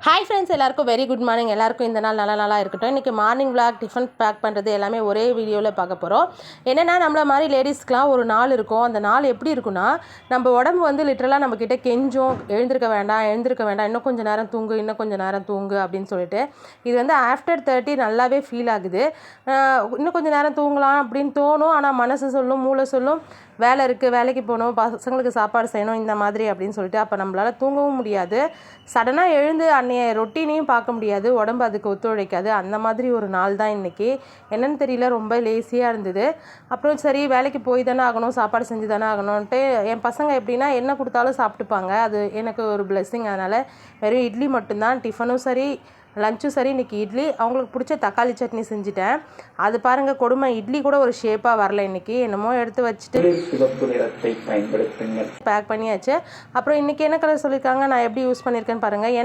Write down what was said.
Hi friends, எல்லாருக்கும் very good morning. எல்லாருக்கும் இந்த நாள் நல்ல நாளாக இருக்கட்டும். இன்றைக்கி மார்னிங் விளாக் டிஃபன் பேக் பண்ணுறது எல்லாமே ஒரே வீடியோவில் பார்க்க போகிறோம். என்னென்னா, நம்மள மாதிரி லேடிஸ்க்கெலாம் ஒரு நாள் இருக்கும். அந்த நாள் எப்படி இருக்குன்னா, நம்ம உடம்பு வந்து லிட்டரலாக நம்மக்கிட்ட கெஞ்சும், எழுந்திருக்க வேண்டாம், இன்னும் கொஞ்சம் நேரம் தூங்கு, அப்படின்னு சொல்லிட்டு. இது வந்து ஆஃப்டர் 30 நல்லாவே ஃபீல் ஆகுது. இன்னும் கொஞ்சம் நேரம் தூங்கலாம் அப்படின்னு தோணும். ஆனால் மனசு சொல்லும், மூளை சொல்லும், வேலை இருக்குது, வேலைக்கு போகணும், பசங்களுக்கு சாப்பாடு செய்யணும், இந்த மாதிரி அப்படின்னு சொல்லிட்டு. அப்போ நம்மளால் தூங்கவும் முடியாது. சடனாக எழுந்து அன்னைய ரொட்டீனையும் பார்க்க முடியாது, உடம்பு அதுக்கு ஒத்துழைக்காது. அந்த மாதிரி ஒரு நாள் தான் இன்றைக்கி. என்னென்னு தெரியல, ரொம்ப லேசியாக இருந்தது. அப்புறம் சரி, வேலைக்கு போய் தானே ஆகணும், சாப்பாடு செஞ்சு தானே ஆகணும்ன்ட்டு என் பசங்க எப்படின்னா என்ன கொடுத்தாலும் சாப்பிட்டுப்பாங்க. அது எனக்கு ஒரு பிளெஸ்ஸிங். அதனால் வெறும் இட்லி மட்டும்தான். டிஃபனும் சரி, லஞ்சும் சரி. இன்றைக்கி இட்லி, அவங்களுக்கு பிடிச்ச தக்காளி சட்னி செஞ்சுட்டேன். அது பாருங்கள், கொடுமை, இட்லி கூட ஒரு ஷேப்பாக வரல இன்றைக்கி. என்னமோ எடுத்து வச்சுட்டு பேக் பண்ணியாச்சு. அப்புறம் இன்றைக்கி என்ன கலர் சொல்லியிருக்காங்க, நான் எப்படி யூஸ் பண்ணியிருக்கேன்னு பாருங்கள்.